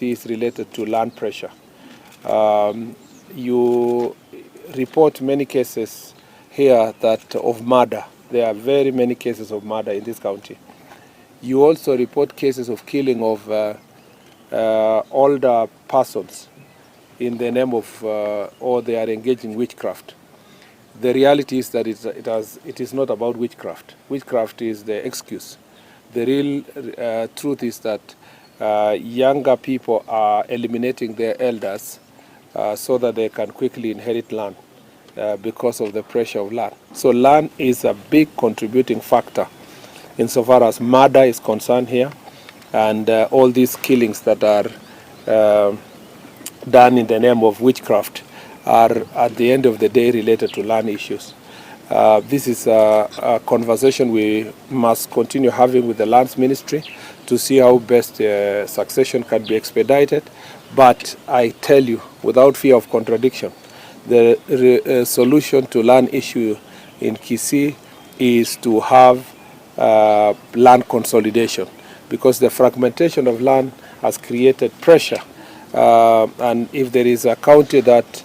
is related to land pressure. You report many cases here that of murder. There are very many cases of murder in this county. You also report cases of killing of older persons in the name of or they are engaged in witchcraft. The reality is that it is not about witchcraft. Witchcraft is the excuse. The real truth is that younger people are eliminating their elders so that they can quickly inherit land because of the pressure of land. So land is a big contributing factor insofar as murder is concerned here, and all these killings that are done in the name of witchcraft are at the end of the day related to land issues. This is a conversation we must continue having with the lands ministry to see how best succession can be expedited. But I tell you, without fear of contradiction, the solution to land issue in Kisii is to have land consolidation, because the fragmentation of land has created pressure. And if there is a county that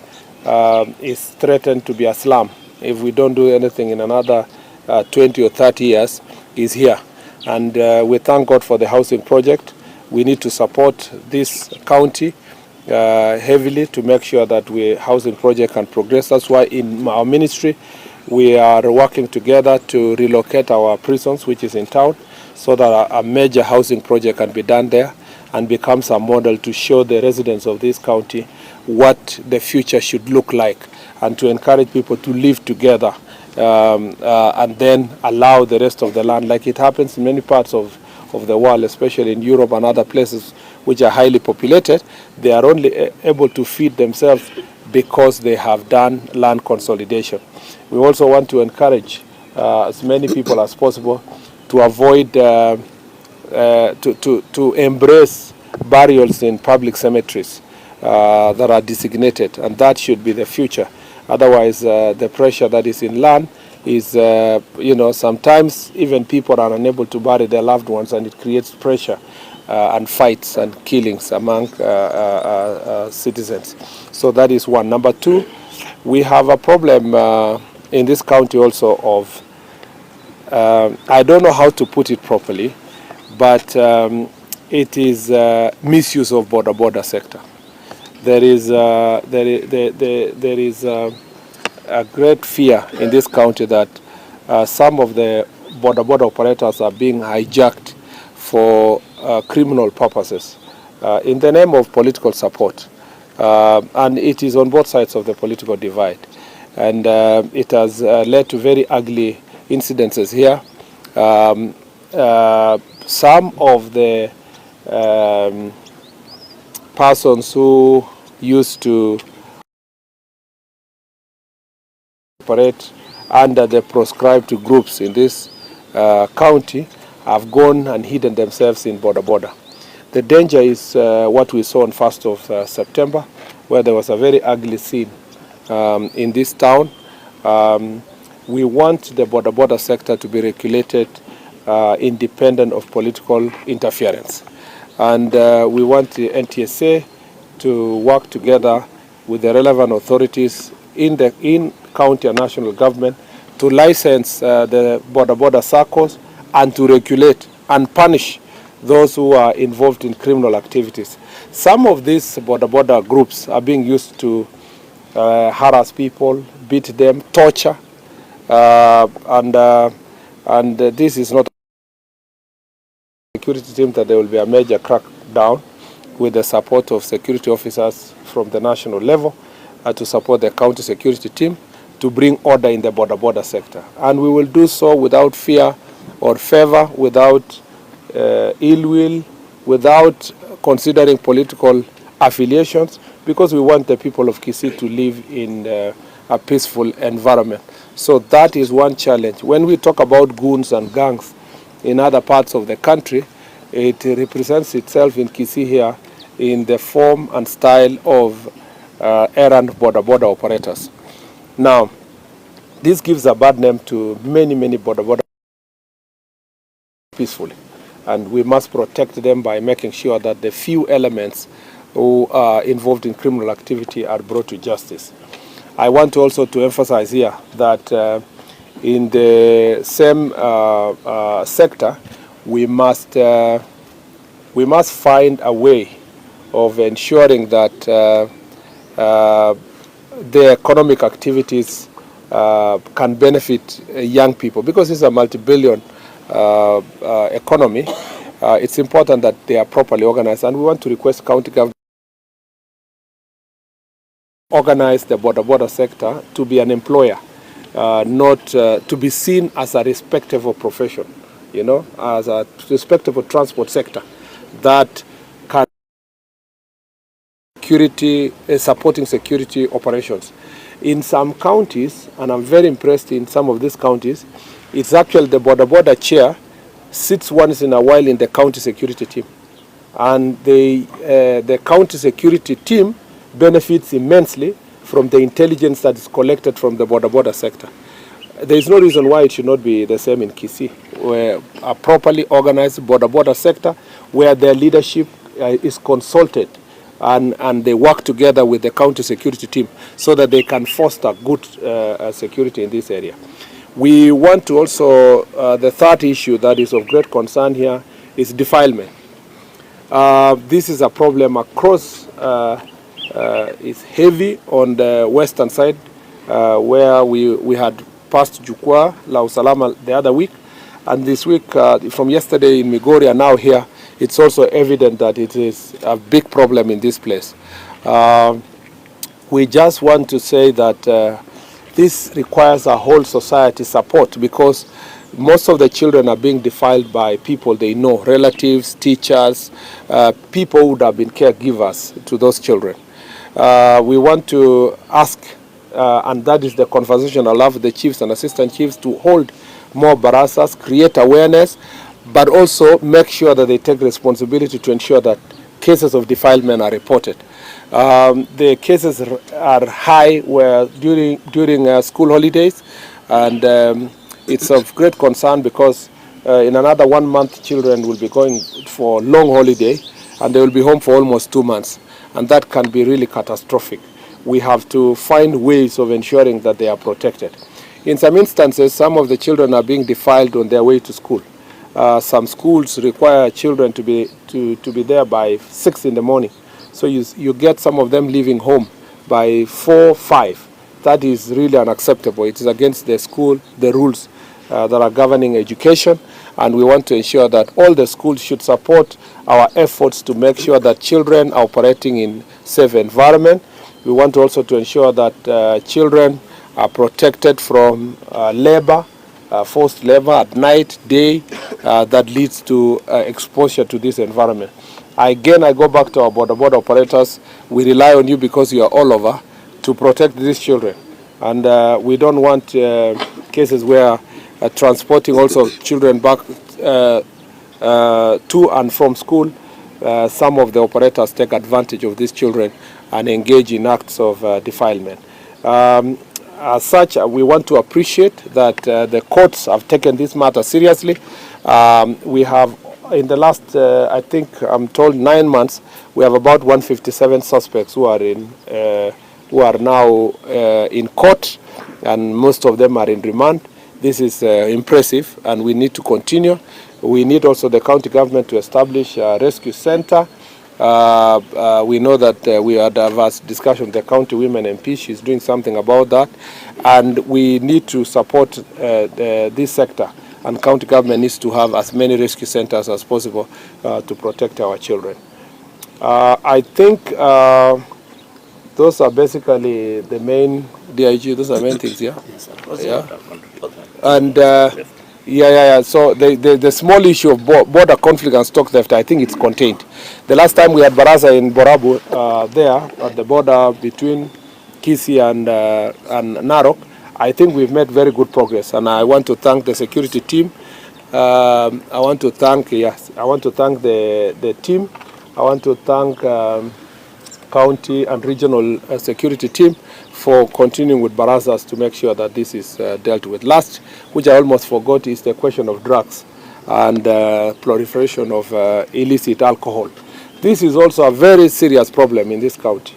is threatened to be a slum, if we don't do anything in another 20 or 30 years, is here. And we thank God for the housing project. We need to support this county heavily to make sure that the housing project can progress. That's why in our ministry, we are working together to relocate our prisons, which is in town, so that a major housing project can be done there and becomes a model to show the residents of this county what the future should look like, and to encourage people to live together and then allow the rest of the land, like it happens in many parts of the world, especially in Europe and other places which are highly populated. They are only able to feed themselves because they have done land consolidation. We also want to encourage as many people as possible to avoid to embrace burials in public cemeteries that are designated, and that should be the future. Otherwise, the pressure that is in land is, sometimes even people are unable to bury their loved ones, and it creates pressure and fights and killings among citizens. So that is one. Number two, we have a problem in this county also of, I don't know how to put it properly, but it is misuse of border sector. There is a great fear in this county that some of the border operators are being hijacked for criminal purposes in the name of political support, and it is on both sides of the political divide, and it has led to very ugly incidences here. Some of the persons who used to operate under the proscribed groups in this county have gone and hidden themselves in border. The danger is what we saw on 1st of September, where there was a very ugly scene in this town. We want the border sector to be regulated independent of political interference. And we want the NTSA to work together with the relevant authorities in county and national government to license the border circles and to regulate and punish those who are involved in criminal activities. Some of these border groups are being used to harass people, beat them, torture, and this is not a security team that there will be a major crackdown with the support of security officers from the national level to support the county security team to bring order in the border sector. And we will do so without fear or favor, without ill will, without considering political affiliations, because we want the people of Kisii to live in a peaceful environment. So that is one challenge. When we talk about goons and gangs in other parts of the country, it represents itself in Kisii here in the form and style of errant border operators. Now, this gives a bad name to many border peacefully. and we must protect them by making sure that the few elements who are involved in criminal activity are brought to justice. I want also to emphasize here that in the same sector, we must find a way of ensuring that the economic activities can benefit young people, because it's a multi-billion economy. It's important that they are properly organized, and we want to request county government organize the border sector to be an employer, not to be seen as a respectable profession, you know, as a respectable transport sector that can supporting security operations. In some counties, and I'm very impressed in some of these counties, it's actually the border chair sits once in a while in the county security team, and the county security team benefits immensely from the intelligence that is collected from the border sector. There is no reason why it should not be the same in Kisii, where a properly organized border sector, where their leadership is consulted and they work together with the county security team so that they can foster good security in this area. We want to also, the third issue that is of great concern here is defilement. This is a problem across, it's heavy on the western side, where we had passed Jukwa, La Usalama the other week, and this week, from yesterday in Migori and now here, it's also evident that it is a big problem in this place. We just want to say that this requires a whole society support, because most of the children are being defiled by people they know, relatives, teachers, people who would have been caregivers to those children. We want to ask, and that is the conversation I'll have with the chiefs and assistant chiefs, to hold more barasas, create awareness, but also make sure that they take responsibility to ensure that cases of defilement are reported. The cases are high where during school holidays, and it's of great concern because in another 1 month children will be going for long holiday and they will be home for almost 2 months, and that can be really catastrophic. We have to find ways of ensuring that they are protected. In some instances, some of the children are being defiled on their way to school. Some schools require children to be there by 6 in the morning. So you get some of them leaving home by 4, 5. That is really unacceptable. It is against the school, the rules that are governing education, and we want to ensure that all the schools should support our efforts to make sure that children are operating in safe environment. We want also to ensure that children are protected from labor, forced labor at night, day, that leads to exposure to this environment. Again, I go back to our border operators. We rely on you because you are all over to protect these children. And we don't want cases where transporting also children back to and from school, some of the operators take advantage of these children and engage in acts of defilement. As such, we want to appreciate that the courts have taken this matter seriously. We have, in the last, I think I'm told 9 months, we have about 157 suspects who are now in court, and most of them are in remand. This is impressive, and we need to continue. We need also the county government to establish a rescue center. We know that we had a vast discussion with the county women MP. She's doing something about that, and we need to support this sector, and county government needs to have as many rescue centers as possible to protect our children. I think those are basically the main DIG. Those are main things, yeah. Yeah. And so the small issue of border conflict and stock theft, I think it's contained. The last time we had Baraza in Borabu, there at the border between Kisii and Narok, I think we've made very good progress, and I want to thank the security team. I want to thank the team. I want to thank county and regional security team for continuing with Barazas to make sure that this is dealt with. Last, which I almost forgot, is the question of drugs. and proliferation of illicit alcohol. This is also a very serious problem in this county.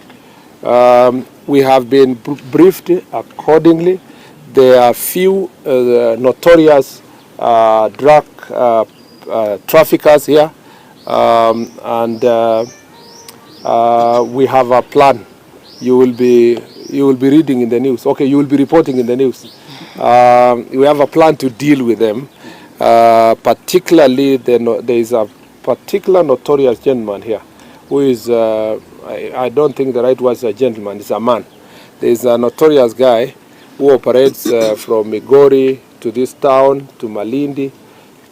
We have been briefed accordingly. There are few notorious drug traffickers here, and we have a plan. You will be reading in the news. Okay, you will be reporting in the news. We have a plan to deal with them. Particularly, there is a particular notorious gentleman here who is, I don't think the right word is a gentleman, it's a man. There is a notorious guy who operates from Migori to this town, to Malindi,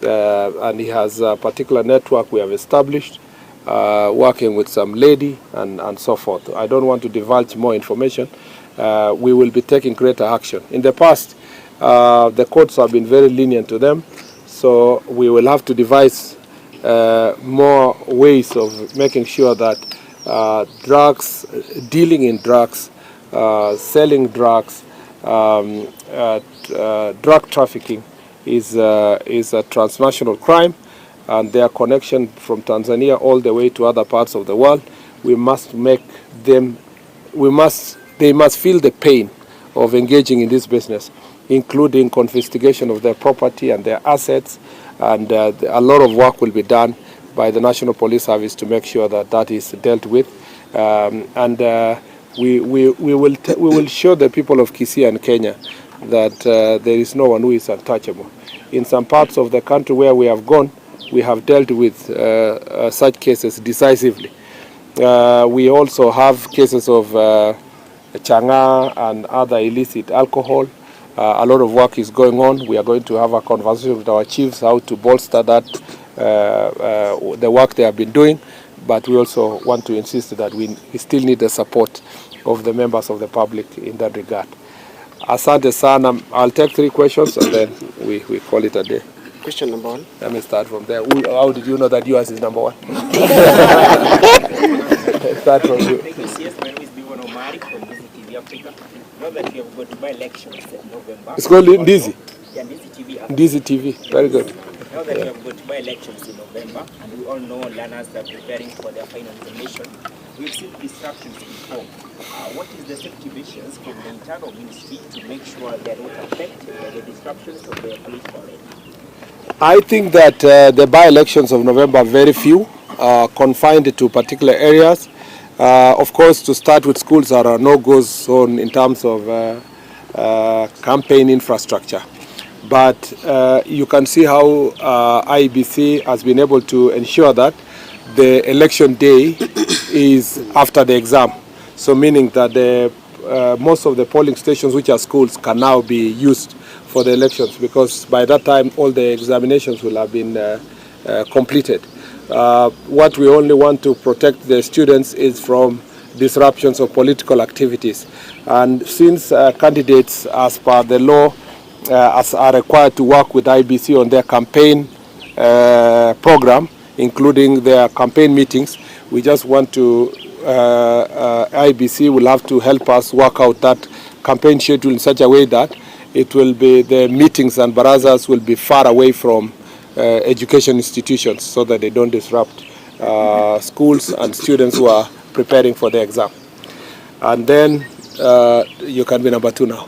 and he has a particular network we have established, working with some lady and so forth. I don't want to divulge more information. We will be taking greater action. In the past, the courts have been very lenient to them, so we will have to devise more ways of making sure that drugs, dealing in drugs, selling drugs, drug trafficking is a transnational crime, and their connection from Tanzania all the way to other parts of the world. We must make them, they must feel the pain of engaging in this business, including confiscation of their property and their assets, and a lot of work will be done by the National Police Service to make sure that that is dealt with, we will show the people of Kisii and Kenya that there is no one who is untouchable. In some parts of the country where we have gone, we have dealt with such cases decisively. We also have cases of changa and other illicit alcohol. A lot of work is going on. We are going to have a conversation with our chiefs how to bolster that, the work they have been doing. But we also want to insist that we still need the support of the members of the public in that regard. Asante sana. I'll take 3 questions and then we call it a day. Question number 1. Let me start from there. How did you know that yours is number 1? Start from you. Thank you, CS. My name is Biwan Omari from TV Africa. Now that we have got to buy elections in November. It's called Ndizi? Yeah, TV. Ndizi TV. Very good. Now that we have got to buy elections in November, and we all know learners are preparing for their final examination, we've seen disruptions before. What is the safety measures from the internal ministry to make sure they are not affected by the disruptions of the political rally? I think that the by-elections of November are very few, confined to particular areas. Of course, to start with, schools are a no-go zone in terms of campaign infrastructure. But you can see how IEBC has been able to ensure that the election day is after the exam. So meaning that most of the polling stations, which are schools, can now be used for the elections, because by that time all the examinations will have been completed. What we only want to protect the students is from disruptions of political activities. And since candidates, as per the law, are required to work with IBC on their campaign program, including their campaign meetings, we just want to, IBC will have to help us work out that campaign schedule in such a way that it will be, the meetings and barazas will be far away from education institutions, so that they don't disrupt schools and students who are preparing for the exam. And then you can be number 2 now.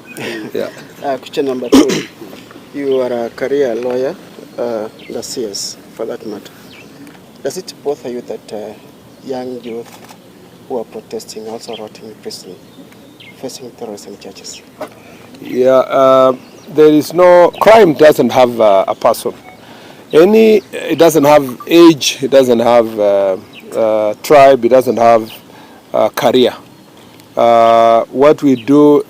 Yeah. Question number 2. You are a career lawyer, the CS for that matter. Does it bother you that young youth who are protesting also rotting in prison, facing terrorism charges? Yeah, there is no, crime doesn't have a person. It doesn't have age, it doesn't have tribe, it doesn't have career. What we do,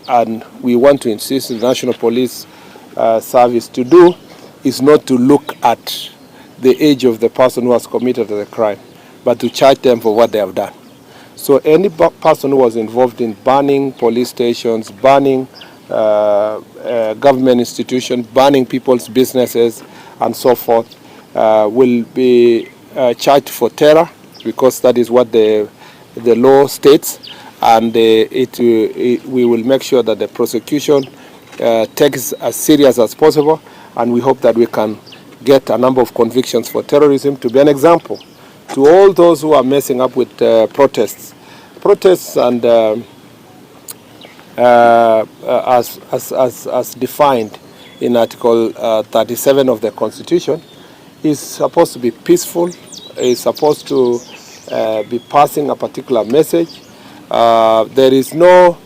and we want to insist the National Police Service to do, is not to look at the age of the person who has committed the crime, but to charge them for what they have done. So any person who was involved in burning police stations, burning government institutions, burning people's businesses, and so forth, will be charged for terror, because that is what the law states, and we will make sure that the prosecution takes as serious as possible, and we hope that we can get a number of convictions for terrorism, to be an example to all those who are messing up with protests. Protests and as defined in Article 37 of the Constitution, is supposed to be peaceful, is supposed to be passing a particular message. There is no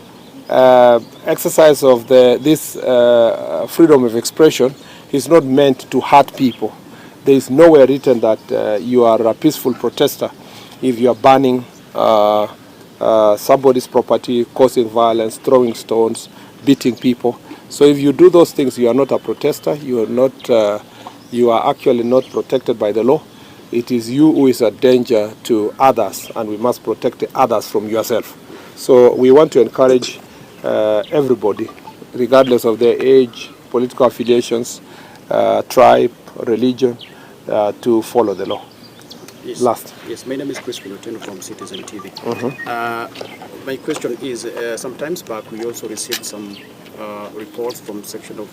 exercise of this freedom of expression is not meant to hurt people. There is nowhere written that you are a peaceful protester if you are burning somebody's property, causing violence, throwing stones, beating people. So if you do those things, you are not a protester. You are not. You are actually not protected by the law. It is you who is a danger to others, and we must protect the others from yourself. So we want to encourage everybody, regardless of their age, political affiliations, tribe, religion, to follow the law. Yes. Last. Yes, my name is Chris Pinoteno from citizenTV. My question is, sometimes back we also received some reports from section of,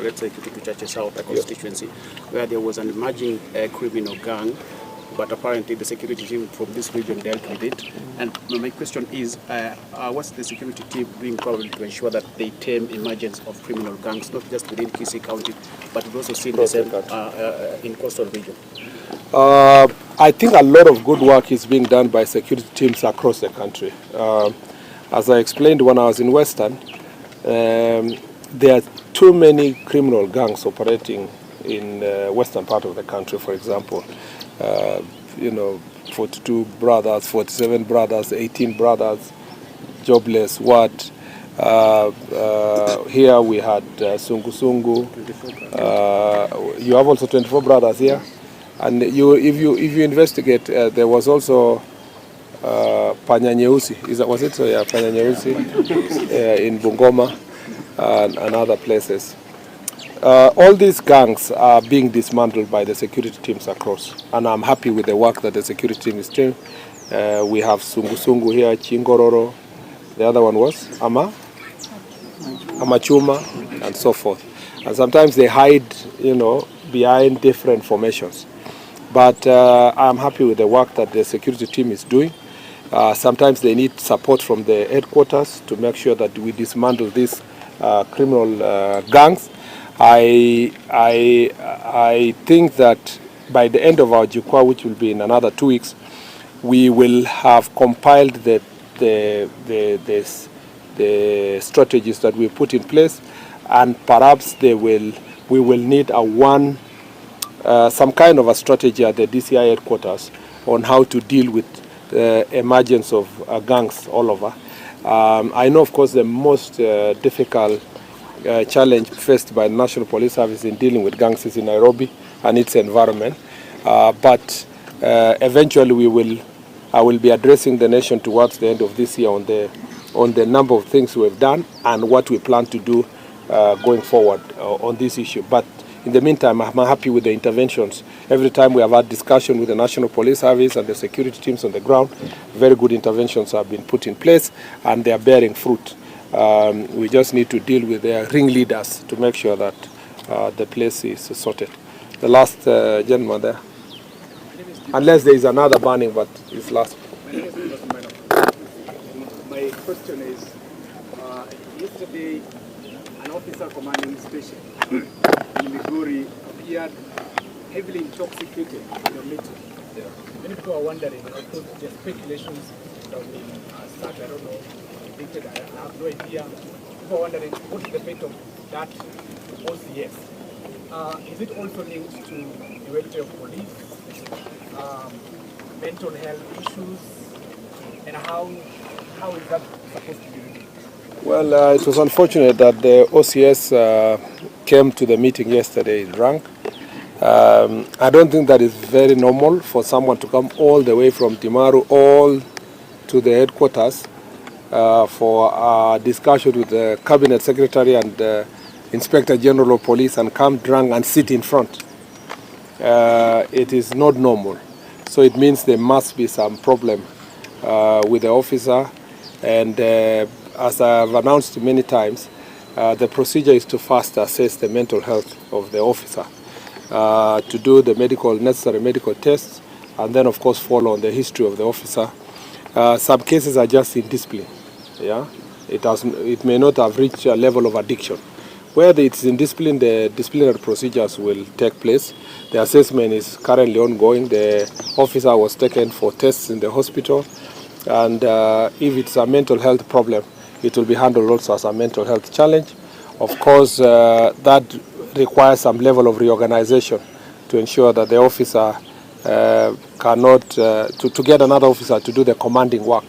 let's say, Kumekucha South, a constituency, where there was an emerging criminal gang, but apparently the security team from this region dealt with it. And my question is, what's the security team doing probably to ensure that they tame emergence of criminal gangs, not just within Kisii County, but we've also seen the same in coastal region? I think a lot of good work is being done by security teams across the country. As I explained when I was in Western, there are too many criminal gangs operating in the western part of the country, for example. 42 brothers, 47 brothers, 18 brothers, jobless, what? Here we had Sungu Sungu. You have also 24 brothers here. And if you investigate, there was also kenyanYoutuber. Was it? Yeah, kenyanYoutuber in Bungoma and other places. All these gangs are being dismantled by the security teams across, and I'm happy with the work that the security team is doing. We have Sungu Sungu here, Chingororo. The other one was Amachuma, and so forth. And sometimes they hide, behind different formations. But I'm happy with the work that the security team is doing. Sometimes they need support from the headquarters to make sure that we dismantle these criminal gangs. I think that by the end of our Jukwa, which will be in another 2 weeks, we will have compiled the strategies that we put in place, and perhaps we will need some kind of a strategy at the DCI headquarters on how to deal with the emergence of gangs all over. I know, of course, the most difficult challenge faced by the National Police Service in dealing with gangs is in Nairobi and its environment. But eventually I will be addressing the nation towards the end of this year on the number of things we have done and what we plan to do going forward on this issue. But in the meantime, I'm happy with the interventions. Every time we have had discussion with the National Police Service and the security teams on the ground, very good interventions have been put in place, and they are bearing fruit. We just need to deal with their ringleaders to make sure that the place is sorted. The last gentleman there. Unless there is another burning, but it's last. My question is, yesterday an officer commanding station in Migori appeared heavily intoxicated in a meeting. Many people are wondering, of course, the speculations have been started, I don't know, predicted, I have no idea. People are wondering, what is the fate of that OCS? Is it also linked to the welfare of police, mental health issues, and how is that supposed to be reviewed? Well, it was unfortunate that the OCS came to the meeting yesterday drunk. I don't think that is very normal for someone to come all the way from Timaru all to the headquarters for a discussion with the Cabinet Secretary and Inspector General of Police and come drunk and sit in front. It is not normal. So it means there must be some problem with the officer, and as I have announced many times, the procedure is to first assess the mental health of the officer. to do the necessary medical tests, and then of course follow on the history of the officer. Some cases are just indiscipline. Yeah, it may not have reached a level of addiction. Where it's in discipline, the disciplinary procedures will take place. The assessment is currently ongoing. The officer was taken for tests in the hospital, and if it's a mental health problem, it will be handled also as a mental health challenge. Of course, that requires some level of reorganization to ensure that the officer cannot, to get another officer to do the commanding work,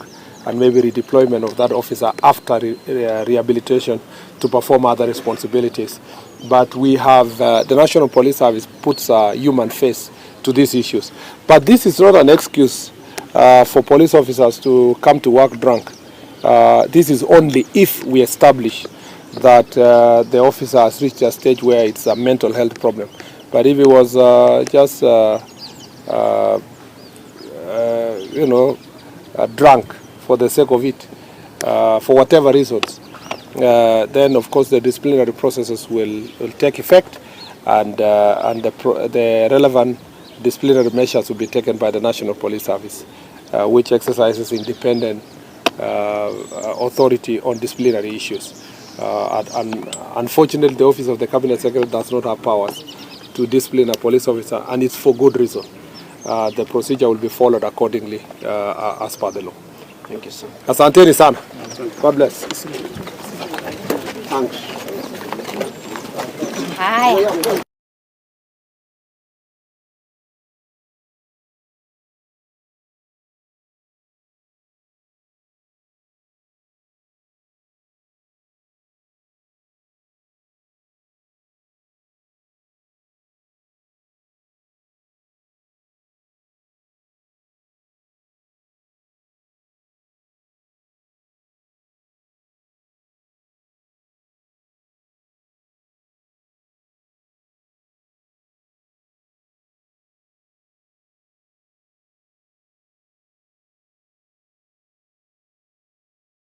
and maybe redeployment of that officer after rehabilitation to perform other responsibilities. But we have, the National Police Service puts a human face to these issues. But this is not an excuse for police officers to come to work drunk. This is only if we establish that the officer has reached a stage where it's a mental health problem. But if it was just, drunk for the sake of it, for whatever reasons, then of course the disciplinary processes will take effect, and the relevant disciplinary measures will be taken by the National Police Service, which exercises independent authority on disciplinary issues. And unfortunately, the Office of the Cabinet Secretary does not have powers to discipline a police officer, and it's for good reason. The procedure will be followed accordingly as per the law. Thank you, sir. Asanteni sana. God bless. Thanks. Haya.